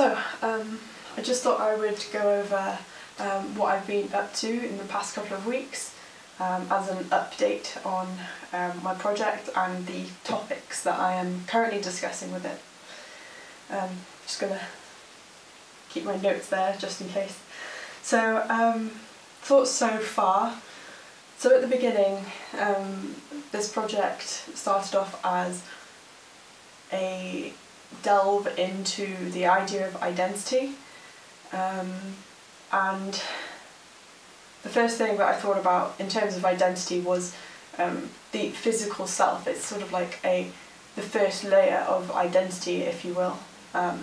I just thought I would go over what I've been up to in the past couple of weeks as an update on my project and the topics that I am currently discussing with it. Just going to keep my notes there just in case. Thoughts so far. So at the beginning, this project started off as a delve into the idea of identity, and the first thing that I thought about in terms of identity was the physical self. It's sort of like the first layer of identity, if you will. But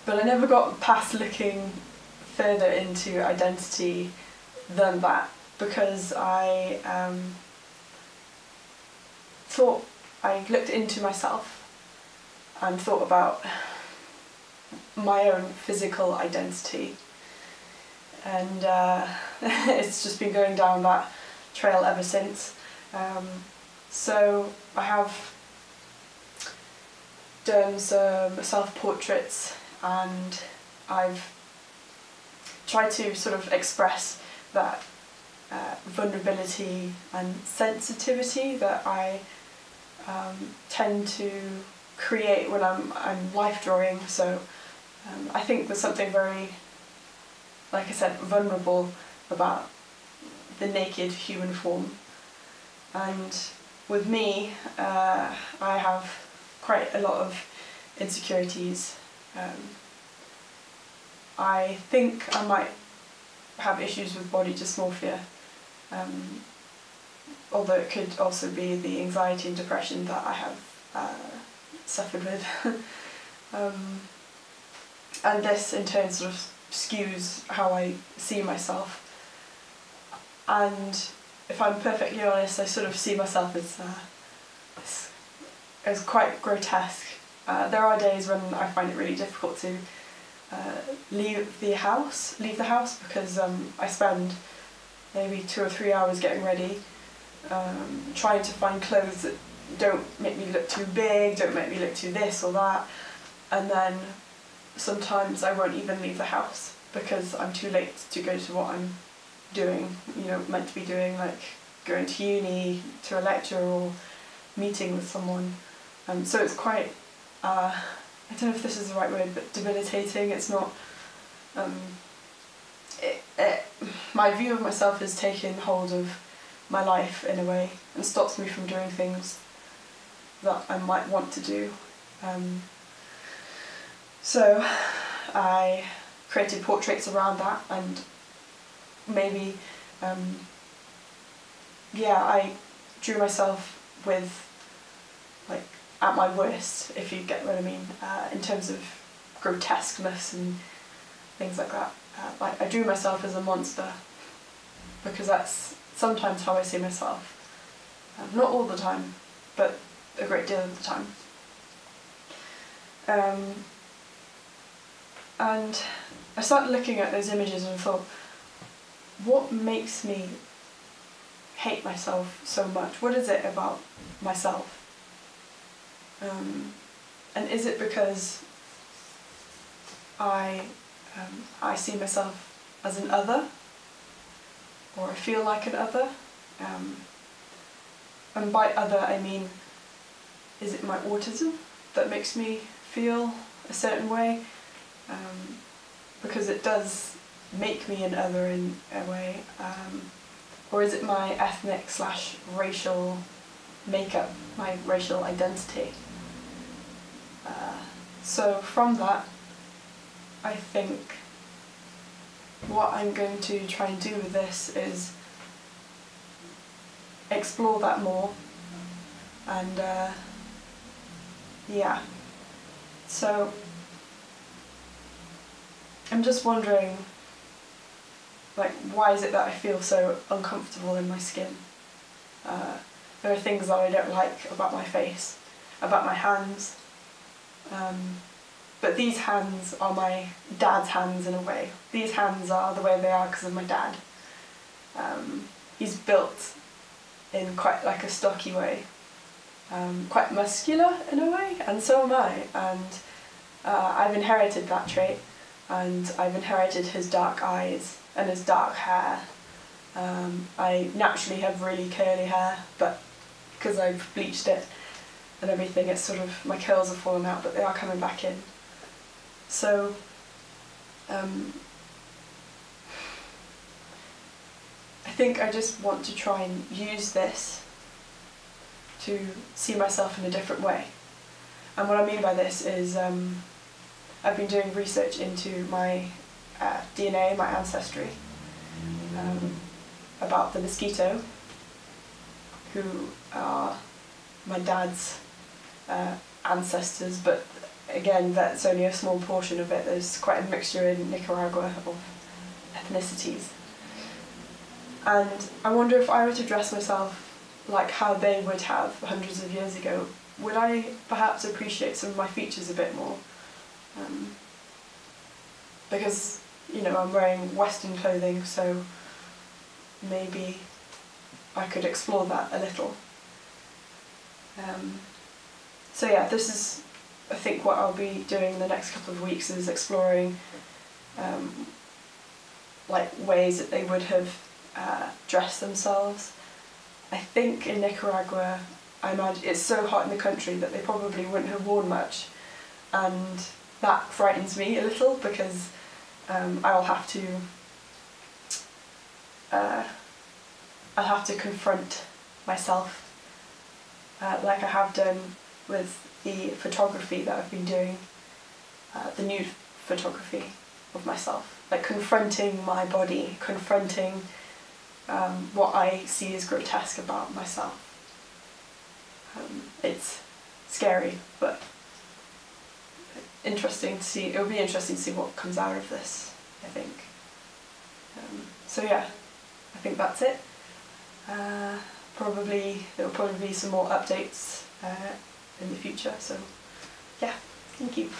I never got past looking further into identity than that, because I thought I looked into myself and thought about my own physical identity, and it's just been going down that trail ever since. So I have done some self-portraits, and I've tried to sort of express that vulnerability and sensitivity that I tend to create when I'm life drawing. So I think there's something very, like I said, vulnerable about the naked human form. And with me, I have quite a lot of insecurities. I think I might have issues with body dysmorphia, although it could also be the anxiety and depression that I have suffered with. And this in turn sort of skews how I see myself. And if I'm perfectly honest, I sort of see myself as quite grotesque. There are days when I find it really difficult to leave the house because I spend maybe 2 or 3 hours getting ready, trying to find clothes that don't make me look too big, don't make me look too this or that, and then sometimes I won't even leave the house because I'm too late to go to what I'm doing, meant to be doing, like going to uni, to a lecture or meeting with someone. So it's quite, I don't know if this is the right word, but debilitating. It's not, my view of myself has taken hold of my life in a way and stops me from doing things that I might want to do. So I created portraits around that, and maybe, I drew myself with, like, at my worst, if you get what I mean, in terms of grotesqueness and things like that. I drew myself as a monster, because that's sometimes how I see myself. Not all the time, but a great deal of the time. And I started looking at those images and thought, what makes me hate myself so much? What is it about myself? And is it because I see myself as an other, or I feel like an other? And by other I mean, is it my autism that makes me feel a certain way? Because it does make me an other in a way. Or is it my ethnic/racial makeup, my racial identity? So from that, I think what I'm going to try and do with this is explore that more, and so I'm just wondering, like, why is it that I feel so uncomfortable in my skin? There are things that I don't like about my face, about my hands, but these hands are my dad's hands in a way. These hands are the way they are because of my dad. He's built in quite like a stocky way, quite muscular in a way, and so am I. And I've inherited that trait, and I've inherited his dark eyes and his dark hair. I naturally have really curly hair, but because I've bleached it and everything, it's sort of, my curls have fallen out, but they are coming back in. So, I think I just want to try and use this to see myself in a different way. And what I mean by this is I've been doing research into my DNA, my ancestry, about the mosquito, who are my dad's ancestors, but again, that's only a small portion of it. There's quite a mixture in Nicaragua of ethnicities. And I wonder, if I were to dress myself like how they would have hundreds of years ago, would I perhaps appreciate some of my features a bit more? Because, you know, I'm wearing Western clothing, so maybe I could explore that a little. So yeah, this is, I think, what I'll be doing in the next couple of weeks, is exploring like ways that they would have dressed themselves. I think in Nicaragua, I imagine it's so hot in the country that they probably wouldn't have worn much, and that frightens me a little, because I'll have to confront myself, like I have done with the photography that I've been doing, the nude photography of myself, like confronting my body, confronting what I see as grotesque about myself. It's scary, but interesting to see. It'll be interesting to see what comes out of this, I think. So yeah, I think that's it. There'll probably be some more updates in the future, so yeah, thank you.